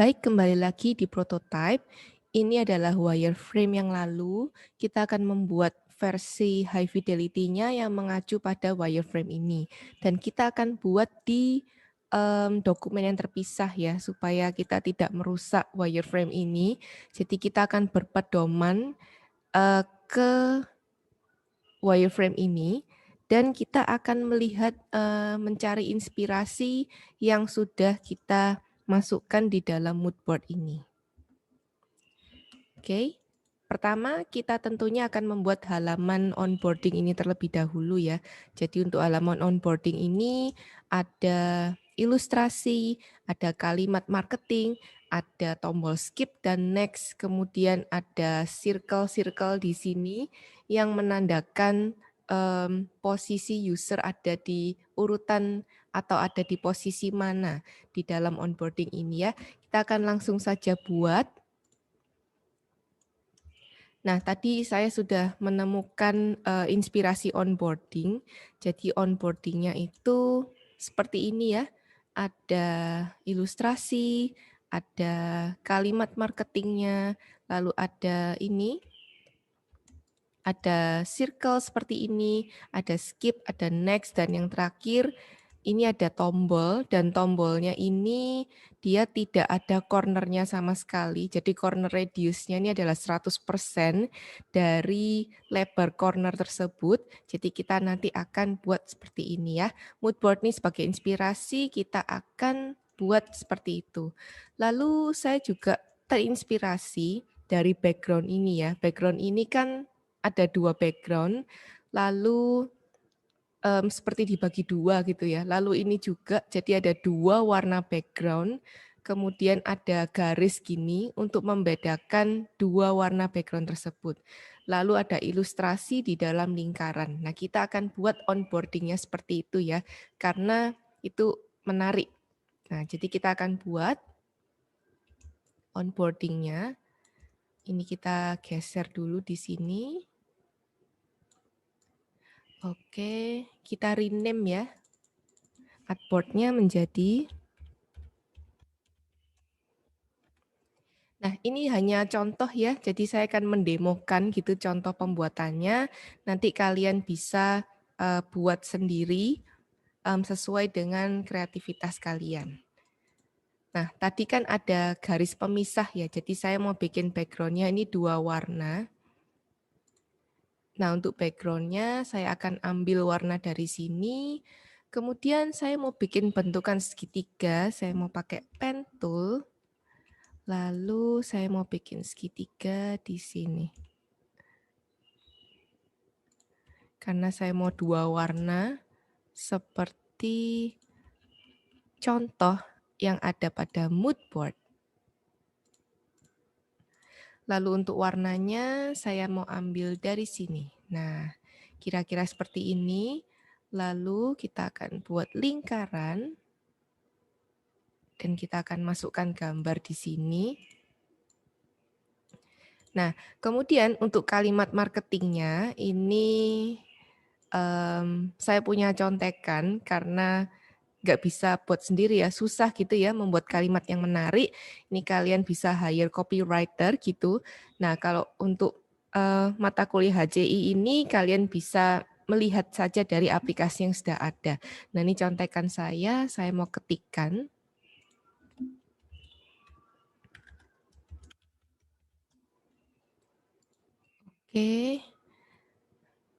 Baik, kembali lagi di prototype. Ini adalah wireframe yang lalu. Kita akan membuat versi high fidelity-nya yang mengacu pada wireframe ini. Dan kita akan buat di dokumen yang terpisah ya, supaya kita tidak merusak wireframe ini. Jadi kita akan berpedoman ke wireframe ini. Dan kita akan melihat, mencari inspirasi yang sudah kita masukkan di dalam mood board ini. Oke, pertama kita tentunya akan membuat halaman onboarding ini terlebih dahulu ya. Jadi untuk halaman onboarding ini ada ilustrasi, ada kalimat marketing, ada tombol skip dan next, kemudian ada circle-circle di sini yang menandakan posisi user ada di urutan atau ada di posisi mana di dalam onboarding ini ya. Kita akan langsung saja buat. Nah, tadi saya sudah menemukan inspirasi onboarding. Jadi onboardingnya itu seperti ini ya. Ada ilustrasi, ada kalimat marketingnya, lalu ada ini, ada circle seperti ini, ada skip, ada next, dan yang terakhir ini ada tombol, dan tombolnya ini dia tidak ada cornernya sama sekali. Jadi corner radiusnya ini adalah 100% dari lebar corner tersebut. Jadi kita nanti akan buat seperti ini ya. Mood board ini sebagai inspirasi kita akan buat seperti itu. Lalu saya juga terinspirasi dari background ini ya. Background ini kan ada 2 background, lalu seperti dibagi 2 gitu ya. Lalu ini juga jadi ada 2 warna background, kemudian ada garis gini untuk membedakan 2 warna background tersebut. Lalu ada ilustrasi di dalam lingkaran. Nah, kita akan buat onboarding-nya seperti itu ya, karena itu menarik. Nah, jadi kita akan buat onboarding-nya. Ini kita geser dulu di sini. Oke, kita rename ya. Artboard-nya menjadi. Nah, ini hanya contoh ya. Jadi saya akan mendemokan gitu contoh pembuatannya. Nanti kalian bisa buat sendiri sesuai dengan kreativitas kalian. Nah, tadi kan ada garis pemisah ya. Jadi saya mau bikin background-nya ini 2 warna. Nah, untuk background-nya saya akan ambil warna dari sini. Kemudian saya mau bikin bentukan segitiga. Saya mau pakai pen tool. Lalu saya mau bikin segitiga di sini. Karena saya mau 2 warna seperti contoh yang ada pada mood board. Lalu untuk warnanya saya mau ambil dari sini. Nah, kira-kira seperti ini. Lalu kita akan buat lingkaran. Dan kita akan masukkan gambar di sini. Nah, kemudian untuk kalimat marketingnya ini saya punya contekan karena nggak bisa buat sendiri ya, susah gitu ya membuat kalimat yang menarik. Ini kalian bisa hire copywriter gitu. Nah, kalau untuk mata kuliah HCI ini kalian bisa melihat saja dari aplikasi yang sudah ada. Nah, ini contekan saya mau ketikkan. Oke.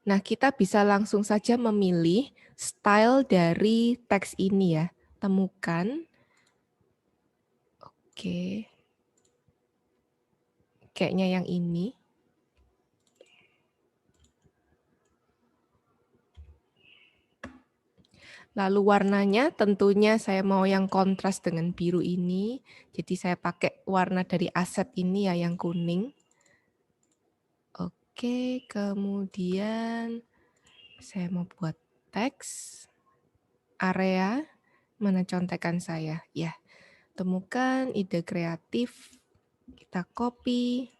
Nah, kita bisa langsung saja memilih style dari teks ini ya. Temukan. Oke. Kayaknya yang ini. Lalu warnanya tentunya saya mau yang kontras dengan biru ini. Jadi saya pakai warna dari aset ini ya yang kuning. Oke, kemudian saya mau buat teks. Area, mana contekan saya? Ya, temukan ide kreatif. Kita copy,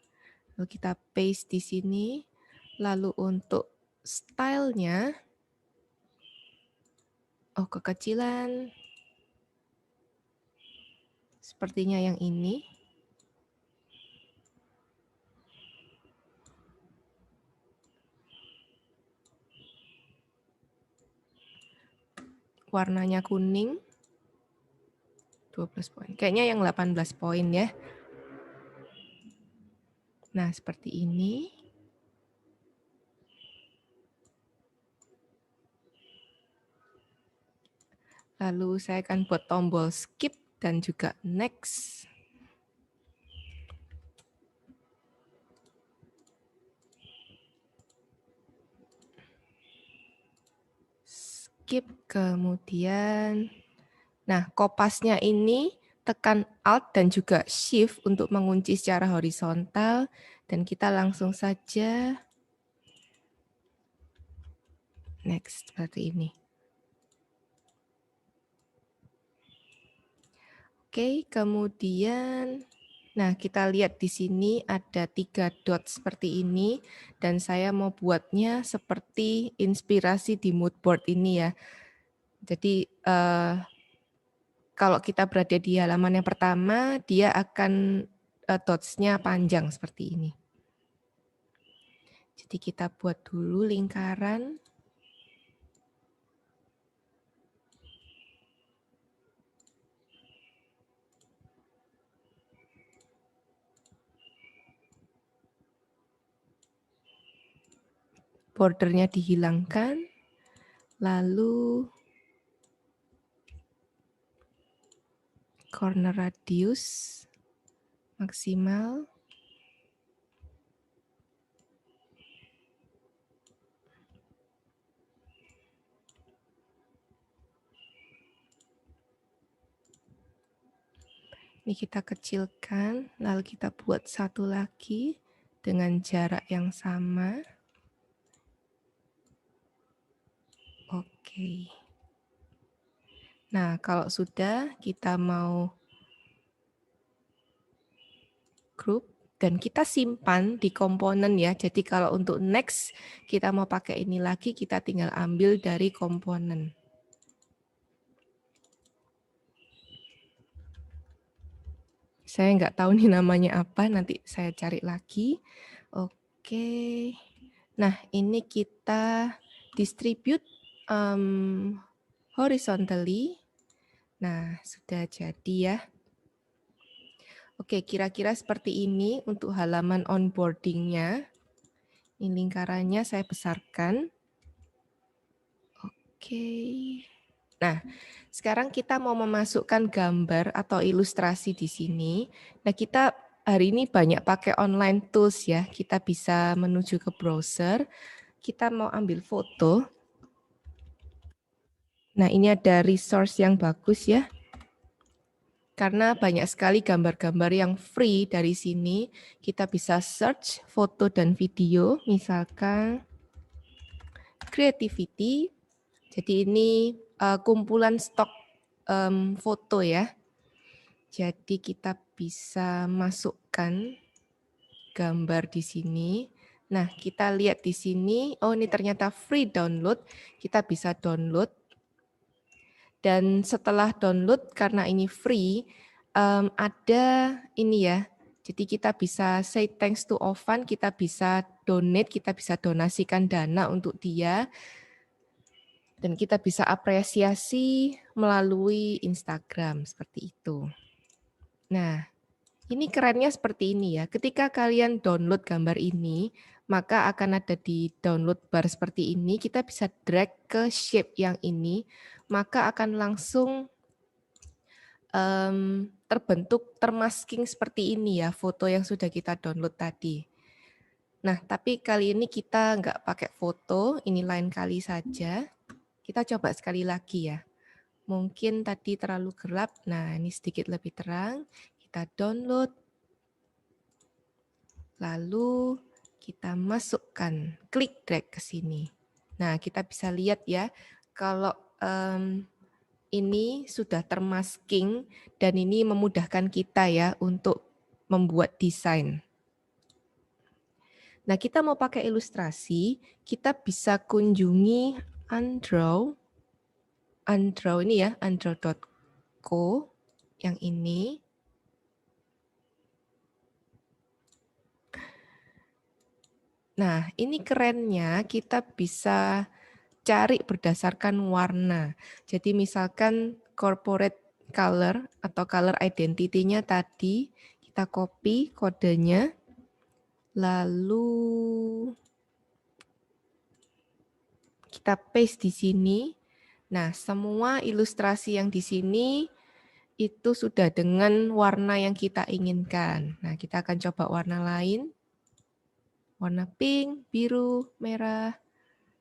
lalu kita paste di sini. Lalu untuk stylenya, kekecilan. Sepertinya yang ini. Warnanya kuning. 12 poin. Kayaknya yang 18 poin ya. Nah, seperti ini. Lalu saya akan buat tombol skip dan juga next. Skip, kemudian. Nah, kopasnya ini tekan Alt dan juga Shift untuk mengunci secara horizontal. Dan kita langsung saja next, seperti ini. Oke, kemudian, nah kita lihat di sini ada 3 dot seperti ini. Dan saya mau buatnya seperti inspirasi di mood board ini ya. Jadi kalau kita berada di halaman yang pertama, dia akan dots-nya panjang seperti ini. Jadi kita buat dulu lingkaran. Bordernya dihilangkan. Lalu corner radius maksimal. Ini kita kecilkan, lalu kita buat satu lagi dengan jarak yang sama. Oke. Nah, kalau sudah kita mau group dan kita simpan di komponen ya. Jadi kalau untuk next kita mau pakai ini lagi, kita tinggal ambil dari komponen. Saya nggak tahu nih namanya apa, nanti saya cari lagi. Oke. Nah, ini kita distribute horizontally. Nah, sudah jadi ya. Oke, kira-kira seperti ini untuk halaman onboarding-nya. Ini lingkarannya saya besarkan. Oke. Nah, sekarang kita mau memasukkan gambar atau ilustrasi di sini. Nah, kita hari ini banyak pakai online tools ya. Kita bisa menuju ke browser. Kita mau ambil foto. Nah, ini ada resource yang bagus ya. Karena banyak sekali gambar-gambar yang free dari sini. Kita bisa search foto dan video, misalkan creativity. Jadi ini kumpulan stok foto ya. Jadi kita bisa masukkan gambar di sini. Nah, kita lihat di sini, oh ini ternyata free download. Kita bisa download. Dan setelah download, karena ini free, ada ini ya. Jadi kita bisa say thanks to Ovan, kita bisa donate, kita bisa donasikan dana untuk dia. Dan kita bisa apresiasi melalui Instagram, seperti itu. Nah, ini kerennya seperti ini ya. Ketika kalian download gambar ini, maka akan ada di download bar seperti ini. Kita bisa drag ke shape yang ini, maka akan langsung terbentuk termasking seperti ini ya, foto yang sudah kita download tadi. Nah, tapi kali ini kita nggak pakai foto, ini lain kali saja. Kita coba sekali lagi ya. Mungkin tadi terlalu gelap, nah ini sedikit lebih terang. Kita download. Lalu kita masukkan, klik drag ke sini. Nah, kita bisa lihat ya, kalau ini sudah termasking dan ini memudahkan kita ya untuk membuat desain. Nah, kita mau pakai ilustrasi, kita bisa kunjungi Undraw. Undraw ini ya, undraw.co yang ini. Nah, ini kerennya kita bisa cari berdasarkan warna. Jadi misalkan corporate color atau color identity-nya tadi, kita copy kodenya, lalu kita paste di sini. Nah, semua ilustrasi yang di sini itu sudah dengan warna yang kita inginkan. Nah, kita akan coba warna lain. Warna pink, biru, merah,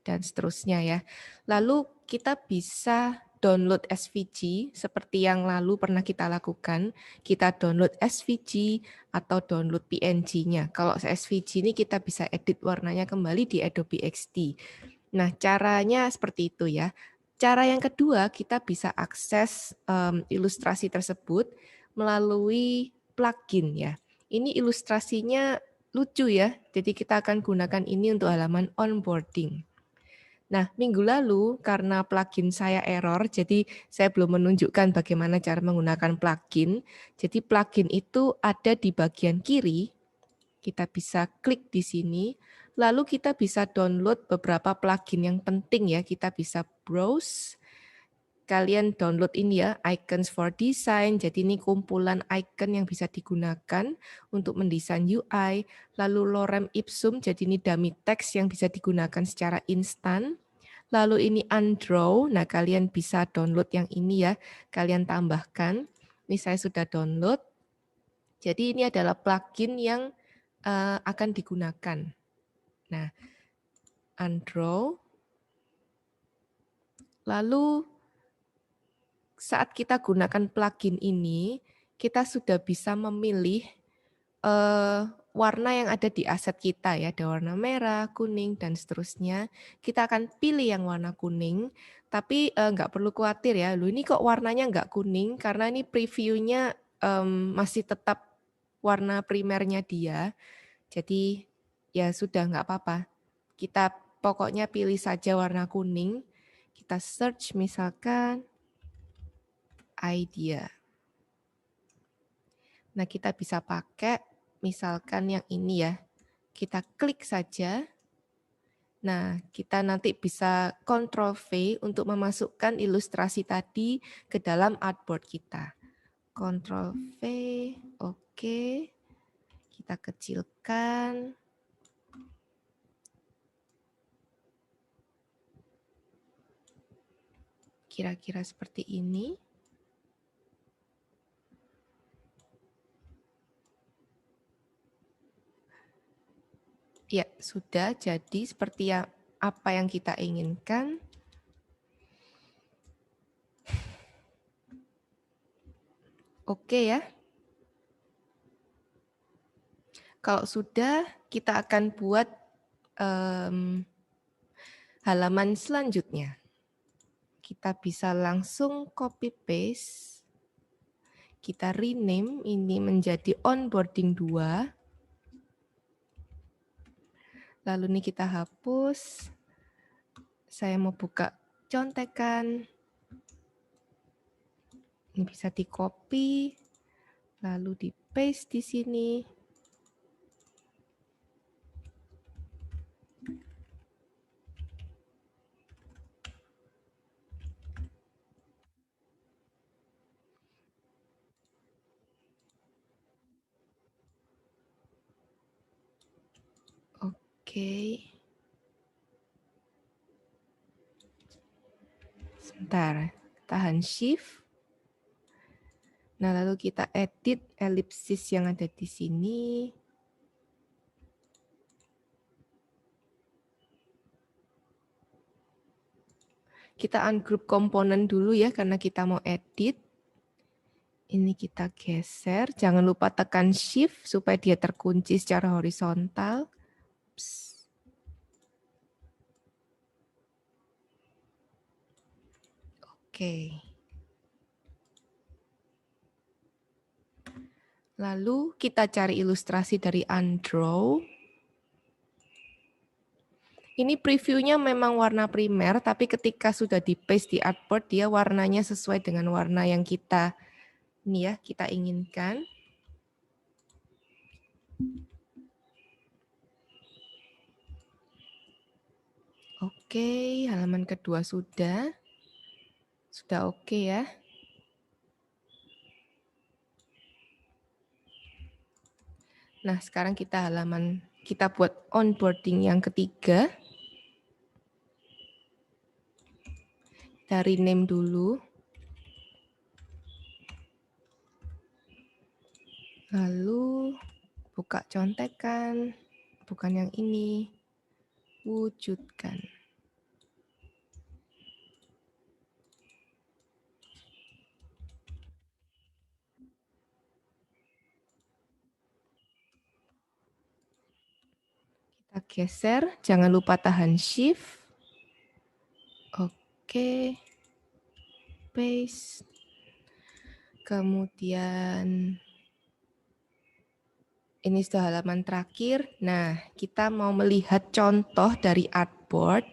dan seterusnya ya. Lalu kita bisa download SVG seperti yang lalu pernah kita lakukan. Kita download SVG atau download PNG-nya. Kalau SVG ini kita bisa edit warnanya kembali di Adobe XD. Nah, caranya seperti itu ya. Cara yang kedua, kita bisa akses ilustrasi tersebut melalui plugin ya. Ini ilustrasinya lucu ya, jadi kita akan gunakan ini untuk halaman onboarding. Nah, minggu lalu karena plugin saya error, jadi saya belum menunjukkan bagaimana cara menggunakan plugin. Jadi plugin itu ada di bagian kiri, kita bisa klik di sini, lalu kita bisa download beberapa plugin yang penting ya, kita bisa browse. Kalian download ini ya, Icons for Design. Jadi ini kumpulan icon yang bisa digunakan untuk mendesain UI. Lalu Lorem Ipsum, jadi ini dummy text yang bisa digunakan secara instan. Lalu ini Undraw, nah kalian bisa download yang ini ya, kalian tambahkan. Ini saya sudah download. Jadi ini adalah plugin yang akan digunakan. Nah, Undraw. Lalu saat kita gunakan plugin ini, kita sudah bisa memilih warna yang ada di aset kita ya, ada warna merah, kuning, dan seterusnya. Kita akan pilih yang warna kuning, tapi nggak perlu khawatir ya, loh ini kok warnanya nggak kuning, karena ini previewnya masih tetap warna primernya dia. Jadi ya sudah nggak apa-apa. Kita pokoknya pilih saja warna kuning. Kita search misalkan idea. Nah, kita bisa pakai misalkan yang ini ya. Kita klik saja. Nah, kita nanti bisa Ctrl V untuk memasukkan ilustrasi tadi ke dalam artboard kita. Ctrl V, oke. Kita kecilkan. Kira-kira seperti ini. Ya, sudah jadi seperti apa yang kita inginkan. Oke ya. Kalau sudah, kita akan buat halaman selanjutnya. Kita bisa langsung copy paste. Kita rename ini menjadi onboarding 2. Lalu ini kita hapus. Saya mau buka contekan. Ini bisa di copy, lalu di paste di sini. Oke. Sebentar, tahan shift. Nah, lalu kita edit elipsis yang ada di sini. Kita ungroup komponen dulu ya, karena kita mau edit. Ini kita geser, jangan lupa tekan shift supaya dia terkunci secara horizontal. Oke. Lalu kita cari ilustrasi dari Undraw. Ini previewnya memang warna primer, tapi ketika sudah di paste di artboard, dia warnanya sesuai dengan warna yang kita inginkan. Oke, halaman kedua sudah. Sudah oke ya. Nah, sekarang kita buat onboarding yang ketiga. Kita rename dulu. Lalu buka contekan, bukan yang ini. Wujudkan. Kita geser, jangan lupa tahan shift. Oke. Paste. Kemudian ini sudah halaman terakhir. Nah, kita mau melihat contoh dari artboard.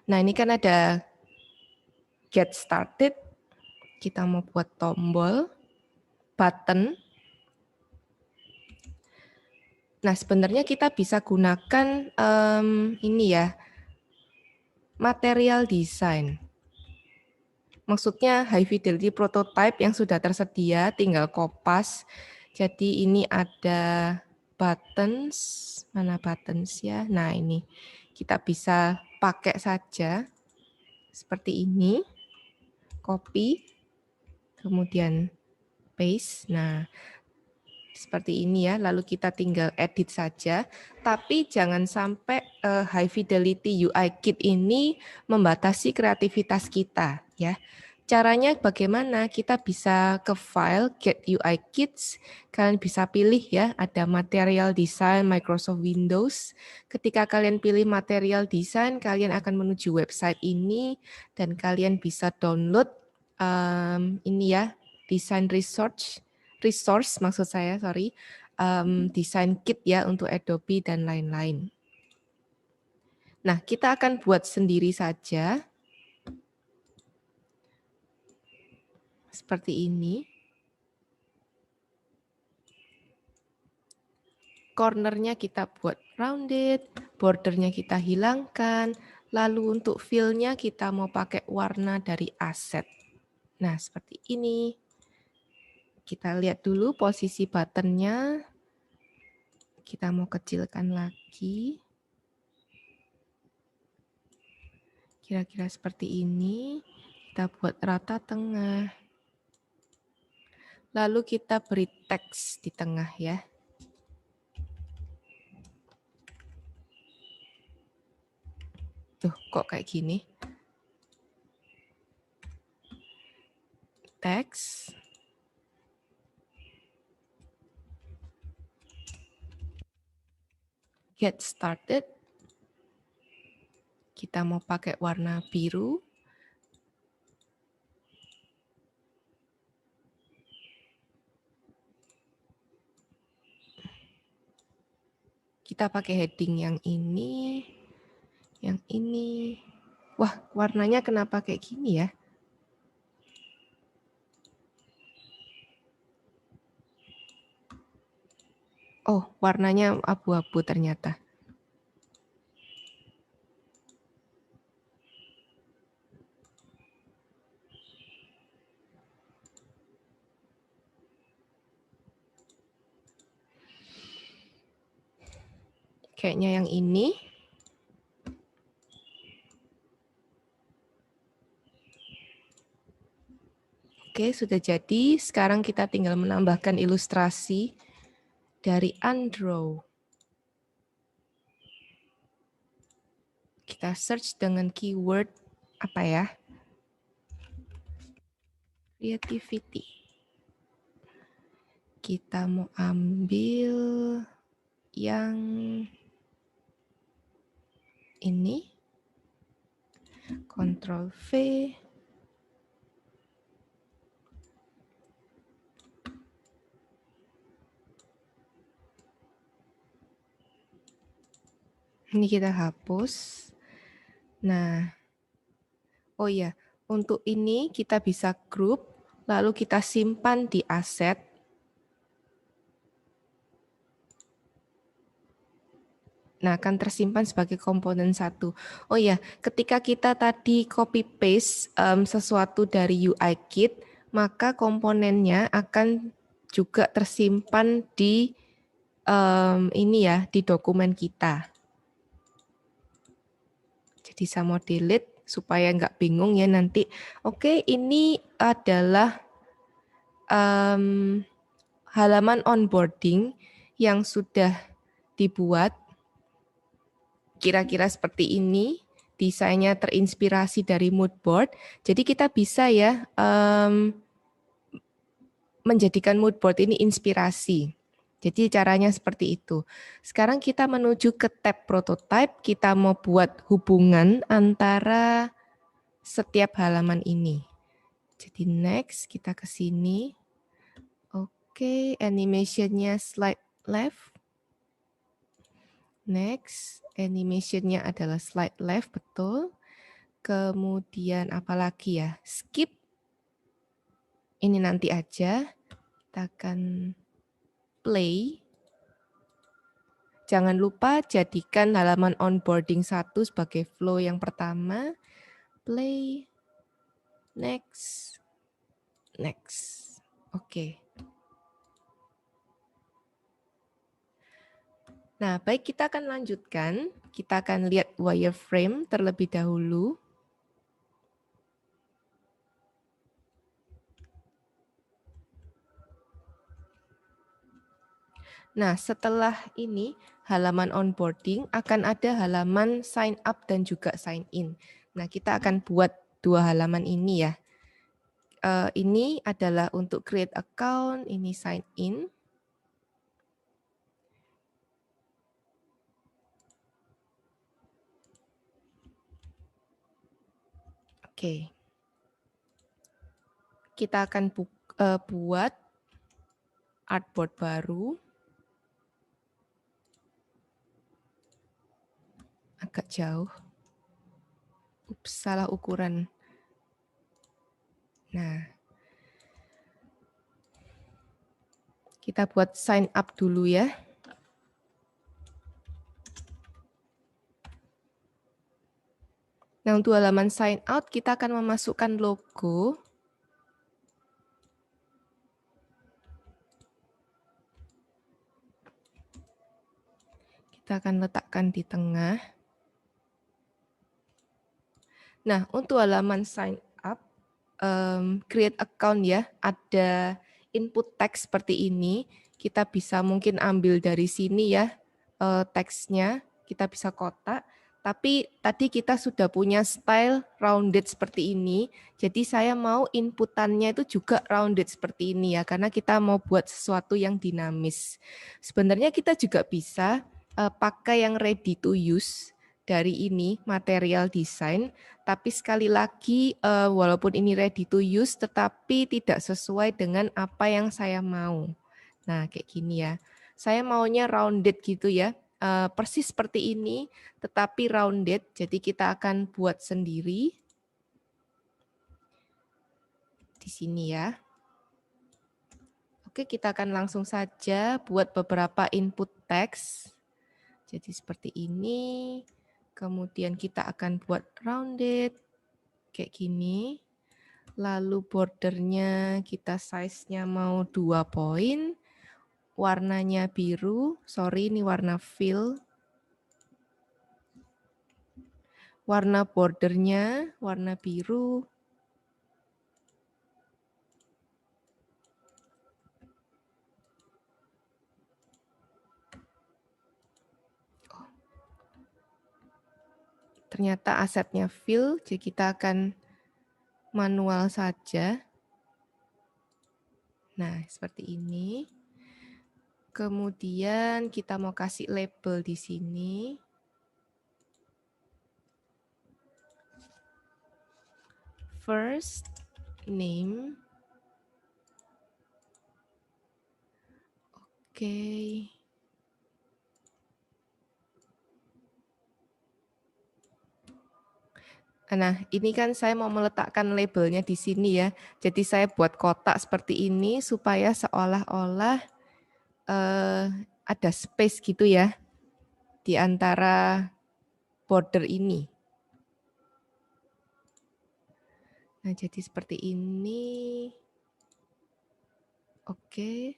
Nah, ini kan ada get started. Kita mau buat tombol, button. Nah, sebenarnya kita bisa gunakan ini ya, material design. Maksudnya high fidelity prototype yang sudah tersedia, tinggal kopas. Jadi ini ada buttons, mana buttons ya? Nah ini, kita bisa pakai saja seperti ini, copy, kemudian paste. Nah seperti ini ya, lalu kita tinggal edit saja. Tapi jangan sampai high fidelity UI kit ini membatasi kreativitas kita ya. Caranya bagaimana? Kita bisa ke file get UI kits, kalian bisa pilih ya, ada material design Microsoft Windows. Ketika kalian pilih material design, kalian akan menuju website ini dan kalian bisa download ini ya, design resource maksud saya, design kit ya untuk Adobe dan lain-lain. Nah, kita akan buat sendiri saja. Seperti ini. Cornernya kita buat rounded, bordernya kita hilangkan, lalu untuk fill-nya kita mau pakai warna dari aset. Nah, seperti ini. Kita lihat dulu posisi button-nya. Kita mau kecilkan lagi. Kira-kira seperti ini. Kita buat rata tengah. Lalu kita beri teks di tengah ya. Tuh, kok kayak gini? Teks. Get started. Kita mau pakai warna biru. Kita pakai heading yang ini, yang ini. Wah, warnanya kenapa kayak gini ya? Oh, warnanya abu-abu ternyata. Kayaknya yang ini. Oke, sudah jadi. Sekarang kita tinggal menambahkan ilustrasi dari Undraw. Kita search dengan keyword apa ya? Creativity. Kita mau ambil yang ini. Ctrl V. Ini kita hapus. Nah, oh ya, untuk ini kita bisa group, lalu kita simpan di aset. Nah, akan tersimpan sebagai komponen satu. Oh ya, ketika kita tadi copy paste sesuatu dari UI Kit, maka komponennya akan juga tersimpan di ini ya, di dokumen kita. Jadi saya mau delete supaya nggak bingung ya nanti. Oke, ini adalah halaman onboarding yang sudah dibuat. Kira-kira seperti ini, desainnya terinspirasi dari mood board. Jadi kita bisa ya menjadikan mood board ini inspirasi. Jadi caranya seperti itu. Sekarang kita menuju ke tab prototype, kita mau buat hubungan antara setiap halaman ini. Jadi next, kita ke sini. Oke, animation-nya slide left. Next, animation-nya adalah slide left, betul. Kemudian apalagi ya? Skip. Ini nanti aja. Kita akan play. Jangan lupa jadikan halaman onboarding 1 sebagai flow yang pertama. Play. Next. Next. Oke. Nah, baik, kita akan lanjutkan. Kita akan lihat wireframe terlebih dahulu. Nah, setelah ini halaman onboarding akan ada halaman sign up dan juga sign in. Nah, kita akan buat dua halaman ini ya. Ini adalah untuk create account, ini sign in. Oke. Kita akan buat artboard baru. Agak jauh. Ups, salah ukuran. Nah. Kita buat sign up dulu ya. Nah, untuk halaman sign out, kita akan memasukkan logo. Kita akan letakkan di tengah. Nah, untuk halaman sign up, create account ya, ada input teks seperti ini. Kita bisa mungkin ambil dari sini ya, teksnya. Kita bisa kotak. Tapi tadi kita sudah punya style rounded seperti ini. Jadi saya mau inputannya itu juga rounded seperti ini ya, karena kita mau buat sesuatu yang dinamis. Sebenarnya kita juga bisa pakai yang ready to use dari ini, material design. Tapi sekali lagi, walaupun ini ready to use, tetapi tidak sesuai dengan apa yang saya mau. Nah, kayak gini ya. Saya maunya rounded gitu ya. Persis seperti ini, tetapi rounded. Jadi kita akan buat sendiri. Di sini ya. Oke, kita akan langsung saja buat beberapa input teks. Jadi seperti ini. Kemudian kita akan buat rounded. Kayak gini. Lalu bordernya kita size-nya mau 2 poin. Warnanya biru. Sorry, ini warna fill. Warna bordernya warna biru. Ternyata asetnya fill, jadi kita akan manual saja. Nah, seperti ini. Kemudian kita mau kasih label di sini. First name. Oke. Nah, ini kan saya mau meletakkan labelnya di sini ya. Jadi saya buat kotak seperti ini supaya seolah-olah ada space gitu ya di antara border ini. Nah, jadi seperti ini. Oke.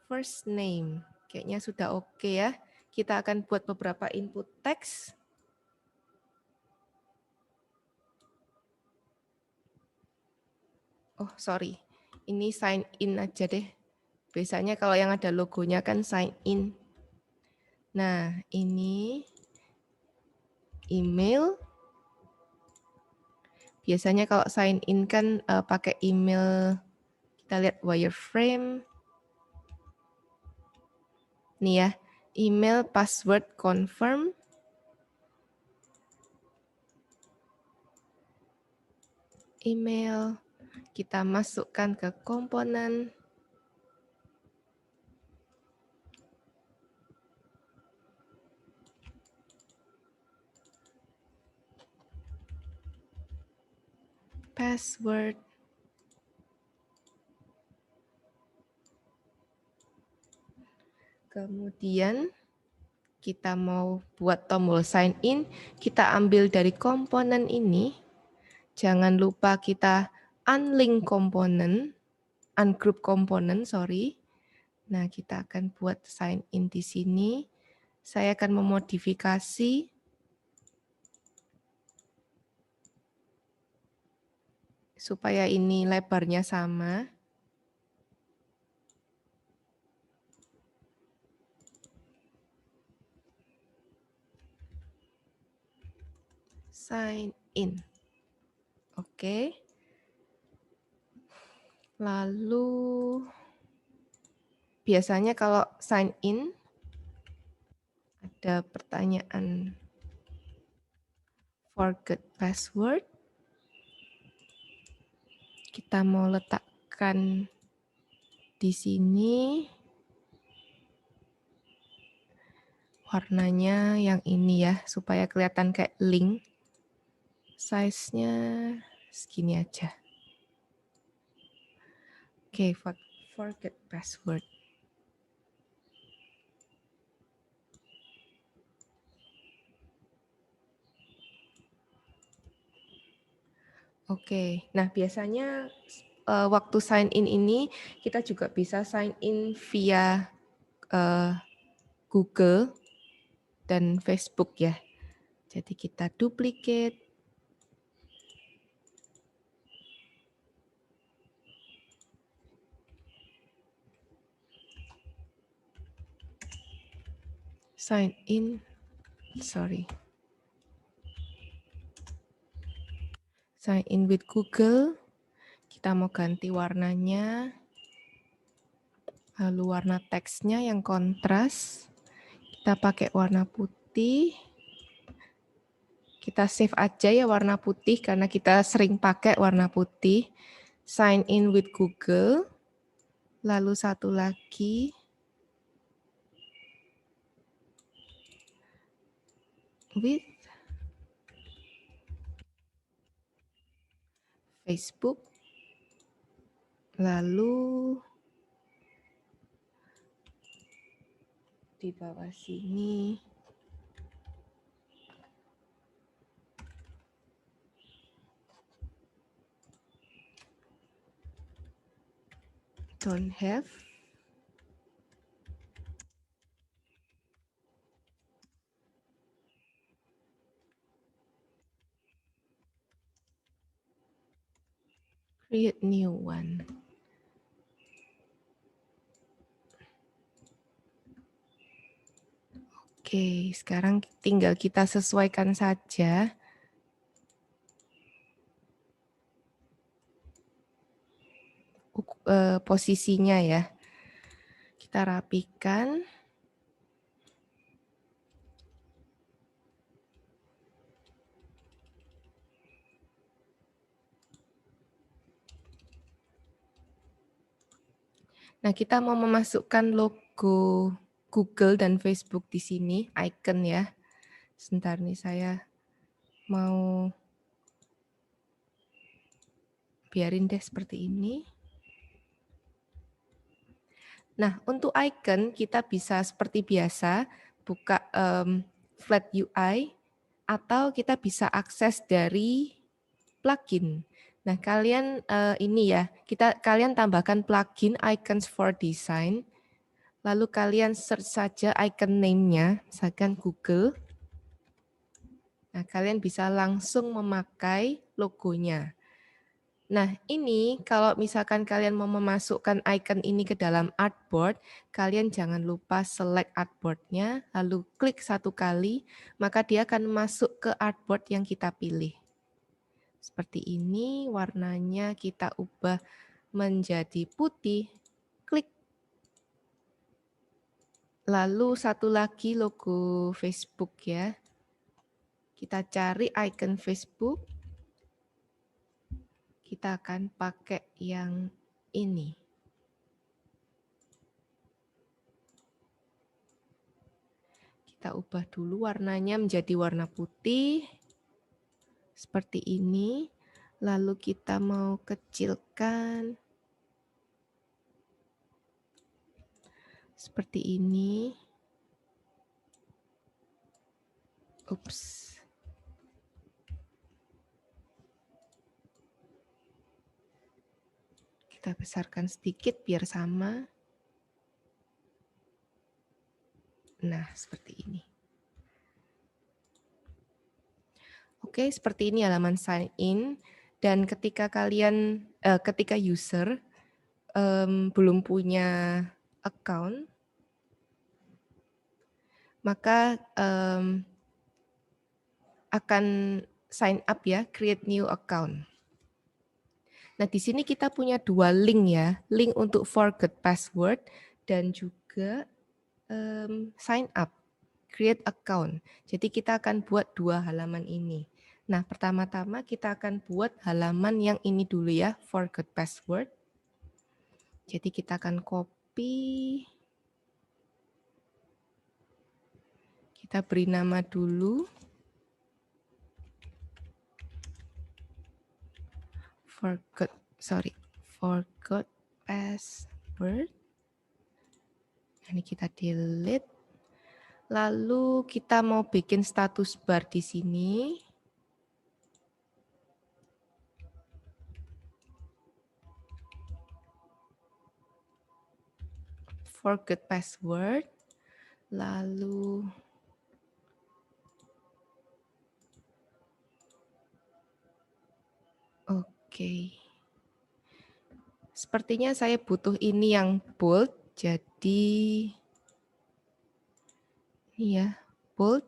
First name. Kayaknya sudah oke ya. Kita akan buat beberapa input teks. Oh, sorry. Ini sign in aja deh. Biasanya kalau yang ada logonya kan sign in. Nah, ini email. Biasanya kalau sign in kan pakai email. Kita lihat wireframe. Nih ya, email password confirm. Email. Kita masukkan ke komponen. Password. Kemudian kita mau buat tombol sign in, kita ambil dari komponen ini. Jangan lupa kita unlink komponen, ungroup komponen, sorry. Nah, kita akan buat sign in di sini. Saya akan memodifikasi supaya ini lebarnya sama. Sign in. Oke. Lalu biasanya kalau sign in ada pertanyaan forget password. Kita mau letakkan di sini warnanya yang ini ya, supaya kelihatan kayak link. Size-nya segini aja. Oke, forget password. Oke, nah biasanya waktu sign in ini kita juga bisa sign in via Google dan Facebook ya. Jadi kita duplicate. Sign in, sorry. Sign in with Google. Kita mau ganti warnanya. Lalu warna teksnya yang kontras. Kita pakai warna putih. Kita save aja ya warna putih karena kita sering pakai warna putih. Sign in with Google. Lalu satu lagi. With Facebook. Lalu di bawah sini. Don't have. Create new one. Oke, sekarang tinggal kita sesuaikan saja. Posisinya ya. Kita rapikan. Nah, kita mau memasukkan logo Google dan Facebook di sini, icon ya. Sebentar nih saya mau biarin deh seperti ini. Nah, untuk icon kita bisa seperti biasa buka Flat UI atau kita bisa akses dari plugin. Nah, kalian ini ya, kalian tambahkan plugin Icons for Design. Lalu kalian search saja icon name-nya, misalkan Google. Nah, kalian bisa langsung memakai logonya. Nah, ini kalau misalkan kalian mau memasukkan icon ini ke dalam artboard, kalian jangan lupa select artboard-nya, lalu klik satu kali, maka dia akan masuk ke artboard yang kita pilih. Seperti ini, warnanya kita ubah menjadi putih, klik. Lalu satu lagi logo Facebook ya. Kita cari icon Facebook. Kita akan pakai yang ini. Kita ubah dulu warnanya menjadi warna putih. Seperti ini. Lalu kita mau kecilkan. Seperti ini. Ups. Kita besarkan sedikit biar sama. Nah, seperti ini. Oke, seperti ini halaman sign in. Dan ketika ketika user belum punya account, maka akan sign up ya, create new account. Nah, di sini kita punya dua link ya, link untuk forget password dan juga sign up, create account. Jadi kita akan buat dua halaman ini. Nah, pertama-tama kita akan buat halaman yang ini dulu ya, forget password. Jadi kita akan copy. Kita beri nama dulu. Forgot password. Ini kita delete. Lalu kita mau bikin status bar di sini. Forget password. Lalu oke. Sepertinya saya butuh ini yang bold. Jadi ini ya, bold.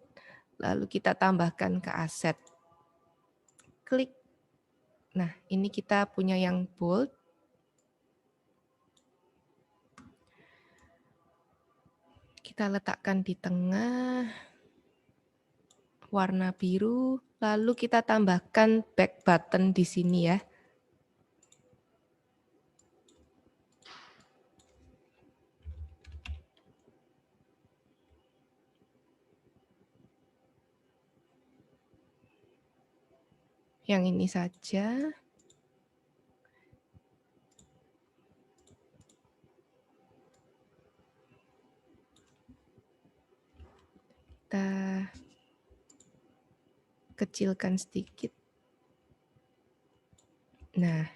Lalu kita tambahkan ke aset. Klik. Nah, ini kita punya yang bold. Kita letakkan di tengah. Warna biru. Lalu kita tambahkan back button di sini ya. Yang ini saja. Kita kecilkan sedikit. Nah,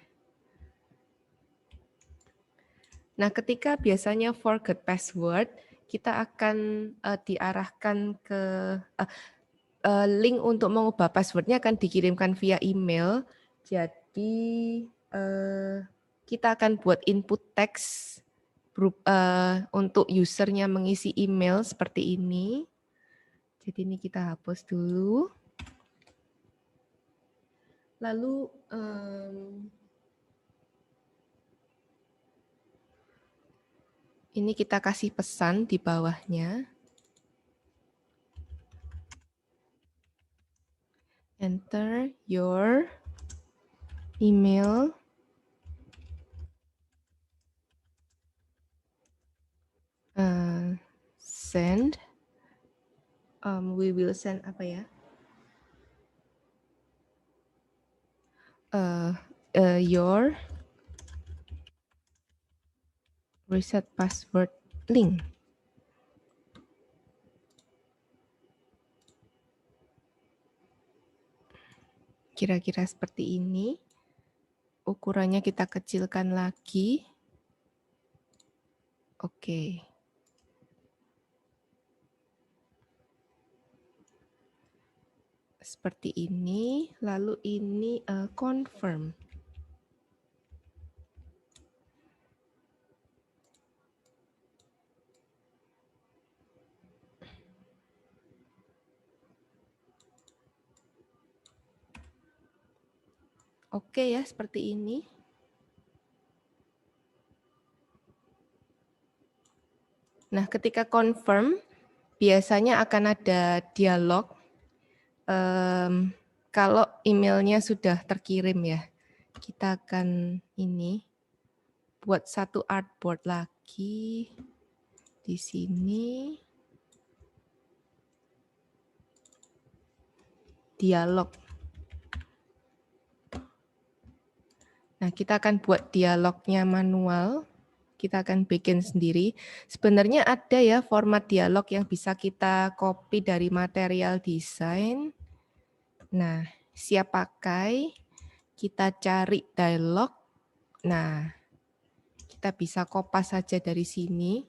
ketika biasanya forget password, kita akan diarahkan ke link untuk mengubah passwordnya akan dikirimkan via email. Jadi kita akan buat input teks untuk usernya mengisi email seperti ini. Jadi ini kita hapus dulu. Lalu ini kita kasih pesan di bawahnya. Enter your email. Send. We will send apa ya? Your reset password link. Kira-kira seperti ini. Ukurannya kita kecilkan lagi. Oke. Seperti ini, lalu ini confirm. Oke ya, seperti ini. Nah, ketika confirm, biasanya akan ada dialog. Kalau emailnya sudah terkirim ya, kita akan ini buat satu artboard lagi di sini. Dialog. Nah, kita akan buat dialognya manual. Kita akan bikin sendiri. Sebenarnya ada ya format dialog yang bisa kita copy dari material desain. Nah, siap pakai. Kita cari dialog. Nah, kita bisa kopas saja dari sini.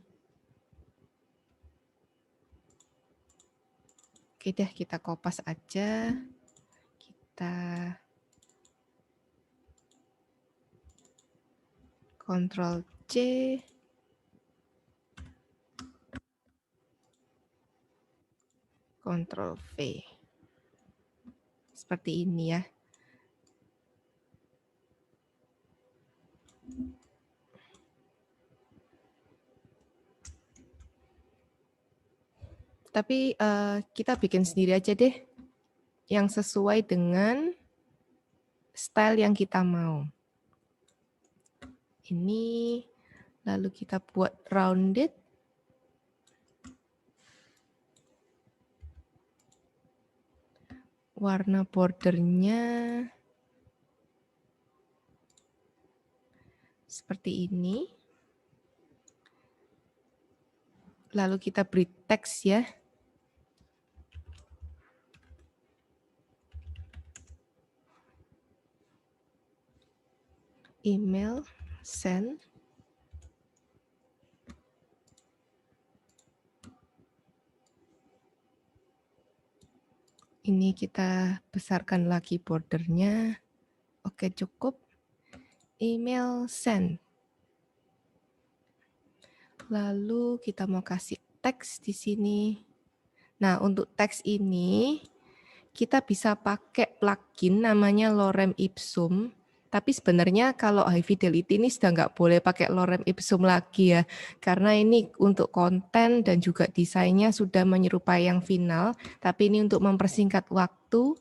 Oke deh, kita kopas aja. Kita Ctrl C. Ctrl V. Seperti ini ya. Tapi kita bikin sendiri aja deh. Yang sesuai dengan style yang kita mau. Ini, lalu kita buat rounded. Warna bordernya seperti ini. Lalu kita beri teks ya. Email, send. Ini kita besarkan lagi bordernya. Oke, cukup. Email, send. Lalu kita mau kasih teks di sini. Nah, untuk teks ini kita bisa pakai plugin namanya Lorem Ipsum. Tapi sebenarnya kalau high fidelity ini sudah nggak boleh pakai Lorem Ipsum lagi ya. Karena ini untuk konten dan juga desainnya sudah menyerupai yang final. Tapi ini untuk mempersingkat waktu.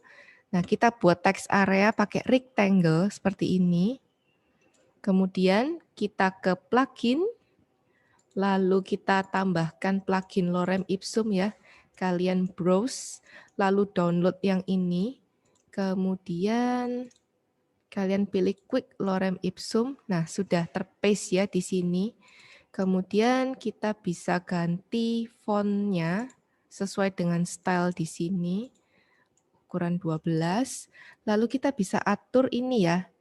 Nah, kita buat text area pakai rectangle seperti ini. Kemudian kita ke plugin. Lalu kita tambahkan plugin Lorem Ipsum ya. Kalian browse, lalu download yang ini. Kemudian kalian pilih Quick Lorem Ipsum. Nah, sudah terpaste ya di sini. Kemudian kita bisa ganti fontnya sesuai dengan style di sini. Ukuran 12. Lalu kita bisa atur ini ya.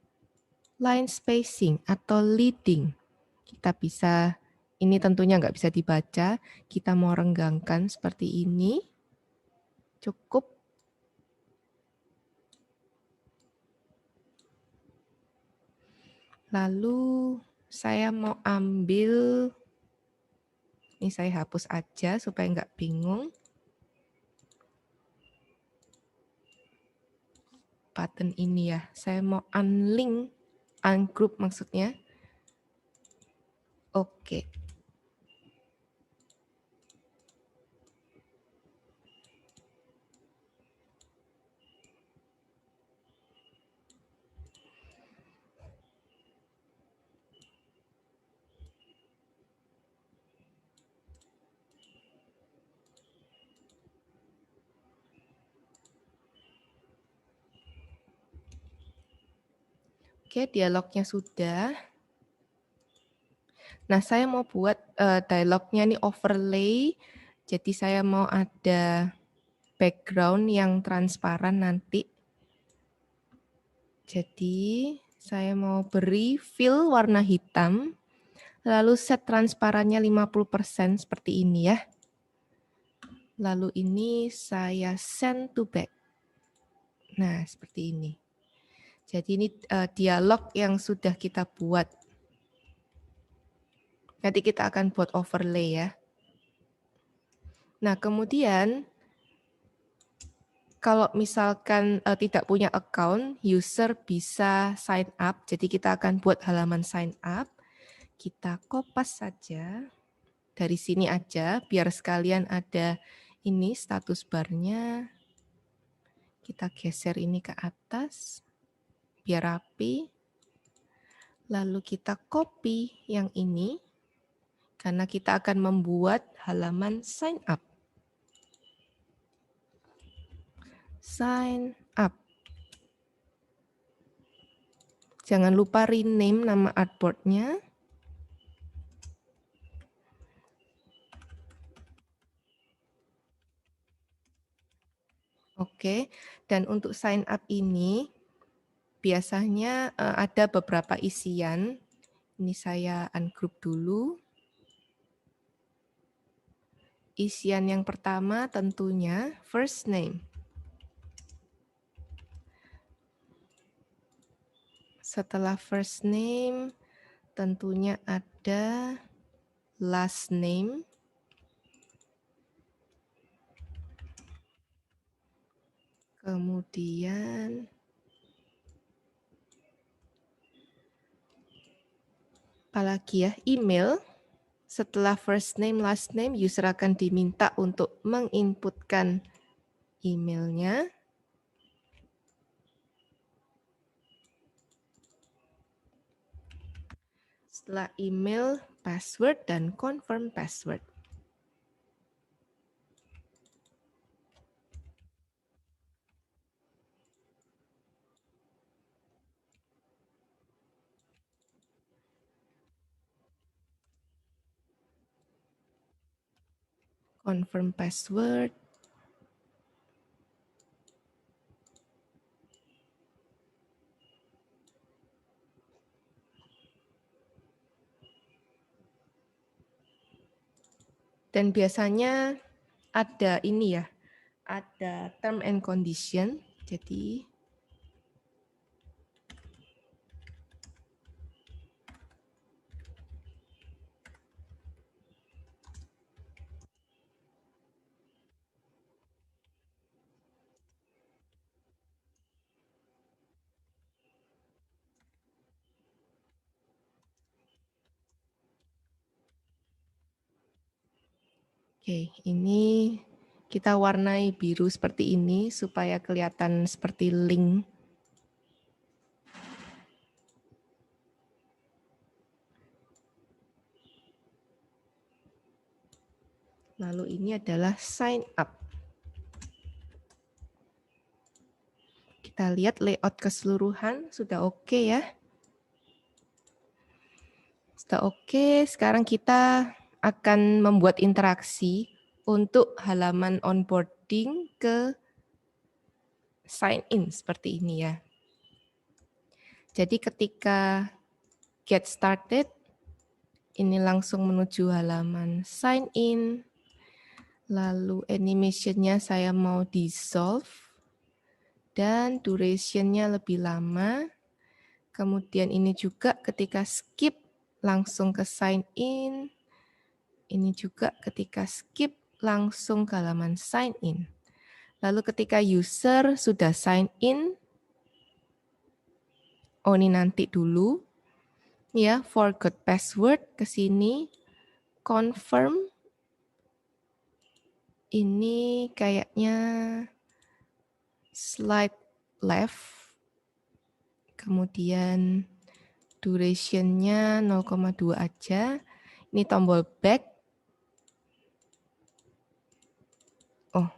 Line spacing atau leading. Kita bisa, ini tentunya nggak bisa dibaca. Kita mau renggangkan seperti ini. Cukup. Lalu saya mau ambil, ini saya hapus aja supaya nggak bingung. Button ini ya, saya mau unlink, ungroup maksudnya. Oke. Oke, dialognya sudah. Nah, saya mau buat dialognya ini overlay. Jadi saya mau ada background yang transparan nanti. Jadi saya mau beri fill warna hitam. Lalu set transparannya 50% seperti ini ya. Lalu ini saya send to back. Nah, seperti ini. Jadi ini dialog yang sudah kita buat. Nanti kita akan buat overlay ya. Nah, kemudian kalau misalkan tidak punya account, user bisa sign up. Jadi kita akan buat halaman sign up. Kita kopas saja. Dari sini aja, biar sekalian ada ini status barnya. Kita geser ini ke atas, biar rapi. Lalu kita copy yang ini, karena kita akan membuat halaman sign up. Sign up. Jangan lupa rename nama artboard-nya. Oke, dan untuk sign up ini biasanya ada beberapa isian. Ini saya ungroup dulu. Isian yang pertama tentunya first name. Setelah first name tentunya ada last name. Kemudian apalagi ya, email. Setelah first name, last name, user akan diminta untuk menginputkan emailnya. Setelah email, password, dan confirm password. Confirm password. Dan biasanya ada ini ya, ada term and condition. Jadi oke, ini kita warnai biru seperti ini supaya kelihatan seperti link. Lalu ini adalah sign up. Kita lihat layout keseluruhan sudah oke ya. Sudah oke, sekarang kita akan membuat interaksi untuk halaman onboarding ke sign in seperti ini ya. Jadi ketika get started, ini langsung menuju halaman sign in. Lalu animation-nya saya mau dissolve dan duration-nya lebih lama. Kemudian ini juga ketika skip langsung ke sign in. Ini juga ketika skip langsung ke halaman sign in. Lalu ketika user sudah sign in, oh ini nanti dulu, ya forgot password ke sini, confirm, ini kayaknya slide left, kemudian duration-nya 0,2 aja, ini tombol back, oh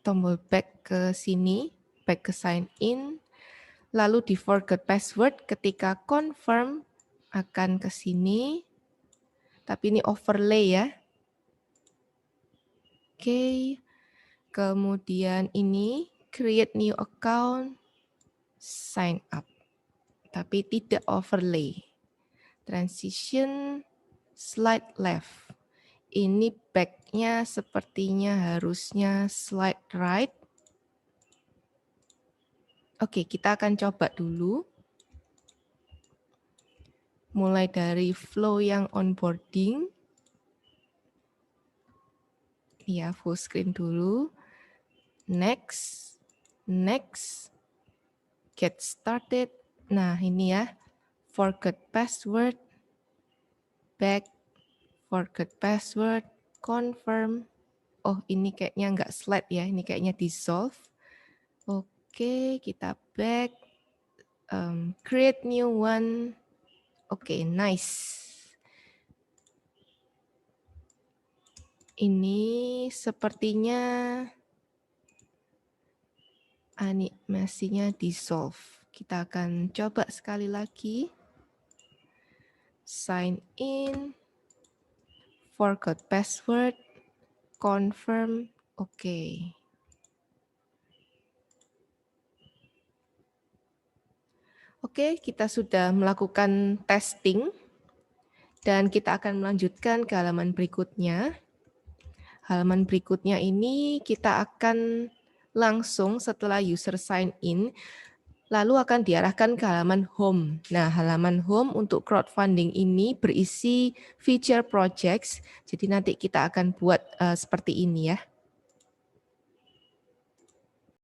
tombol back ke sini, back ke sign in, lalu di forgot password ketika confirm, akan ke sini. Tapi ini overlay ya. Oke. Kemudian ini create new account, sign up. Tapi tidak overlay. Transition, slide left. Ini back-nya sepertinya harusnya slide right. Oke, kita akan coba dulu. Mulai dari flow yang onboarding. Ya, full screen dulu. Next, next, get started. Nah, ini ya, forget password, back, forget password, confirm. Oh, ini kayaknya nggak slide ya, ini kayaknya dissolve. Oke, kita back, create new one. Oke, nice. Ini sepertinya animasinya dissolve. Kita akan coba sekali lagi. Sign in, forgot password, confirm, oke. Oke, kita sudah melakukan testing dan kita akan melanjutkan ke halaman berikutnya. Halaman berikutnya ini kita akan langsung setelah user sign in, lalu akan diarahkan ke halaman home. Nah, halaman home untuk crowdfunding ini berisi feature projects, jadi nanti kita akan buat seperti ini ya.